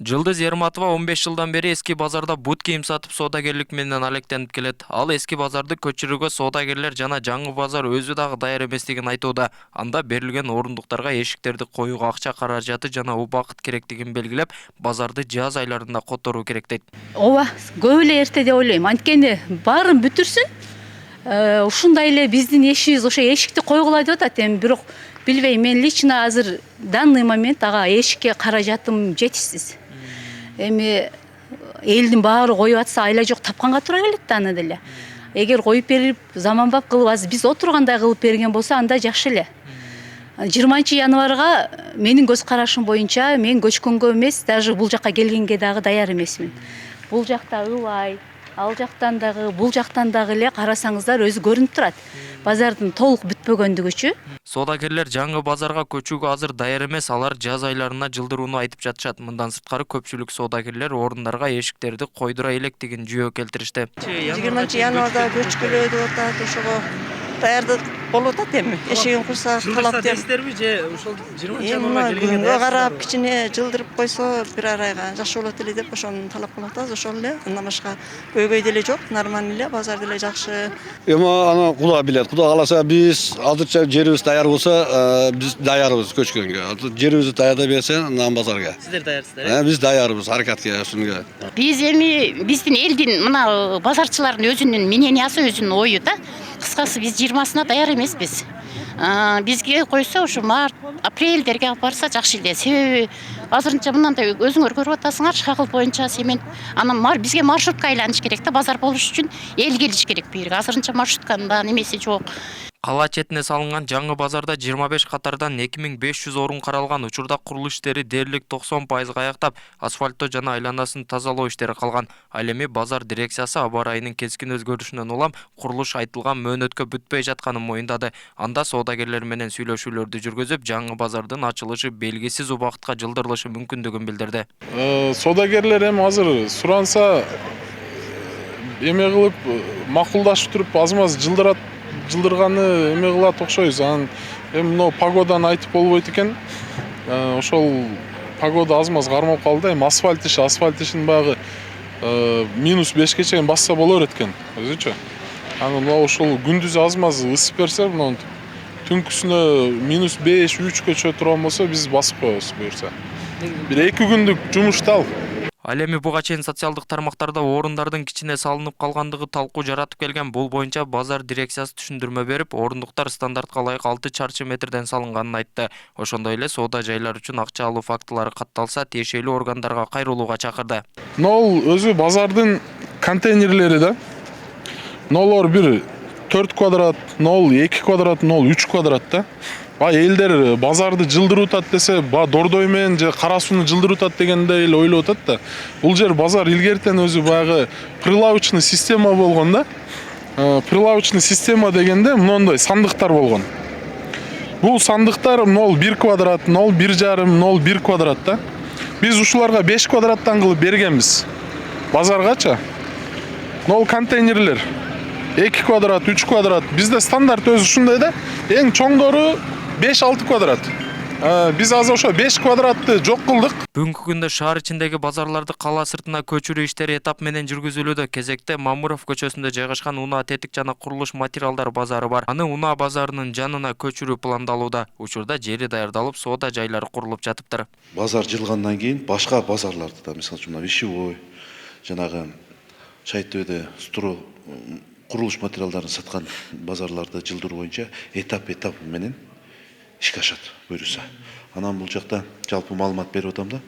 Жылдыз Ерматова 15 жылдан бери эски базарда бут кийим сатып соодагерлик менен алектенип келет. Ал эски базарды көчүрүүгө соодагерлер жана жаңы базар өзү дагы даяр эместигин айтууда. Анда берилген орундуктарга эшиктерди коюуга акча каражаты жана убакыт керектигин белгилеп, базарды жаз айларында которуу керек дейт. Ооба, көп эле эрте деп ойлойм. Анткени баарын бүтүрсүн. Ушундай эле биздин ишибиз ошо эшикти койгула деп атат. Эми бирок билбейм, мен лично азыр данный момент ага эшикке каражатым жетишсиз. Эми элдин баары коюп атса, айла жок тапканга туура келет да аны деле. Эгер коюп берип, заманбап кылып азыр биз отургандай кылып берген болсо, анда жакшы эле. 20-январга менин көз карашым боюнча мен көчкөнгө эмес, даже бул жакка келгенге дагы даяр эмесмин. Бул жакта ылай, ал жактан дагы, бул жактан дагы эле карасаңыздар өзү көрүнүп турат. Базардын толук бүтпөгөндүгүчү. Соодагерлер жаңы базарга көчүүгө азыр даяр эмес, алар жаз айларына жылдырууну айтып жатышат. Мындан сырткары көпчүлүк соодагерлер орундарга эшиктерди койдура электигин жүйө келтиришти. 20-январда көчкүлө деп атат, ошого даярдык болуп атат эми. Эшигин курса калап деп. Жылдырсыздарбы же ошол 20-январга келгенде күнгө карап кичине жылдырып койсо бир арайга жакшы болот эле деп ошону талап кылып атабыз. Ошол эле, андан башка көйгөй деле жок, нормально эле, базар деле жакшы. Эми аны Куда билет. Куда кааласа биз азырча жерибиз даяр болсо, биз даярбыз көчкөнгө. Жерибизди даярдап берсе, анан базарга. Сиздер даярсыздар? Биз даярбыз аракетке ушунга. Биз эми биздин элдин мына базарчылардын өзүнүн мнениясы, өзүнүн ою да. Кыскасы биз 20-сына даяр эмеспиз. Бизге койсо ушу март, апрелдерге алып барса жакшы эле. Себеби азырынча мындай өзүңөр көрүп атасыңар, шагыл боюнча семен анан бизге маршрутка айланыш керек да, базар болуш үчүн эл келиш керек бу жерге. Азырынча маршрутканын да немеси жок. Кала четине салынган жаңы базарда 25 катардан 2500 орун каралган. Учурда курулуш иштери дээрлик 90% аяктап, асфальттоо жана айланасын тазалоо иштери калган. Ал эми базар дирекциясы аба ырайынын кескин өзгөрүшүнөн улам курулуш айтылган мөөнөткө бүтпөй жатканын моюндады. Анда соодагерлер менен сүйлөшүүлөрдү жүргүзүп, жаңы базардын ачылышы белгисиз убакытка жылдырылышы мүмкүндүгүн билдирди. Соодагерлер эми азыр суранса эме кылып макулдашып туруп азмаз жылдырганы эме кылат окшойбуз. Анан эми мына погоданы айтып болбойт экен. Ошол погода азмаз кармап калды. Эми асфальт ишин баягы -5ке чейин басса боло берет экен өзүчө. Анан мына ошол күндүз азмаз ысып берсе, мына түнкүсүнө -5, 3кө чөкө турган болсо биз басып коебуз буюрса. Бир 2 күндүк жумуш ал. Ал эми буга чейин социалдык тармактарда орундардын кичине салынып калгандыгы талкуу жаратып келген. Бул боюнча базар дирекциясы түшүндүрмө берип, орундуктар стандартка ылайык 6 чарчы метрден салынганын айтты. Ошондой эле соода жайлар үчүн акча алуу фактылары катталса, тиешелүү органдарга кайрылууга чакырды. Нол өзү базардын контейнерлери да. Нолор бир 4 квадрат, нол 2 квадрат, нол 3 квадрат да. Элдер базарды жылдырып атат десе, дордой менен же кара сууну жылдырып атат дегендей эле ойлоп атат да. Бул жер базар илгертен өзү баягы прилавочный система болгон да. Прилавочный система дегенде мондой сандыктар болгон. Бул сандыктар 0,1 квадрат, 0,1,5, 0,1 квадрат да. Биз ушуларга 5 квадраттан кылып бергенбиз. Базаргача. Нол контейнерлер 2 квадрат, 3 квадрат. Бизде стандарт өзү ушундай да. Эң чоңдору 5-6 квадрат. Биз азыр ошо 5 квадратты жок кылдык. Бүгүнкү күндө шаар ичиндеги базарларды кала сыртына көчүрүү иштери этап менен жүргүзүлүүдө. Кезекте Мамуров көчөсүндө жайгашкан унаа тетик жана курулуш материалдар базары бар. Аны унаа базарынын жанына көчүрүү пландалууда. Учурда жери даярдалып, соода жайлары курулуп жатыптыр. Базар жылгандан кийин башка базарларды да, мисалы үчүн Вишевой, жанагы Чайтөбөдө строй курулуш материалдарын саткан базарларды жылдыруу боюнча этап менен ишке ашат буюрса. Анан бул жакта жалпы маалымат берип атам да.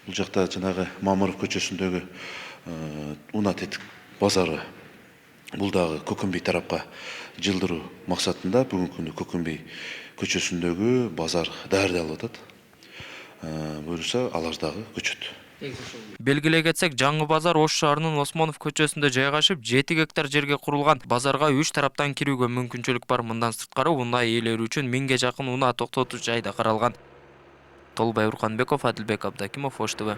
Бул жакта жанагы Мамуров көчөсүндөгү унаа тетик базары бул дагы Көкөнбүй тарапка жылдыруу максатында бүгүнкү күндө Көкөнбүй көчөсүндөгү базар даярдалып атат. Буюрса алар дагы көчөт. Белгилей кетсек, жаңы базар Ош шаарынын Осмонов көчөсүндө жайгашып, 7 гектар жерге курулган. Базарга 3 тараптан кирүүгө мүмкүнчүлүк бар. Мындан сырткары унаа ээлери үчүн 1000ге жакын унаа токтотуш жай да каралган. Толбай Урканбеков, Адилбек Абдакимов, Ош ТВ.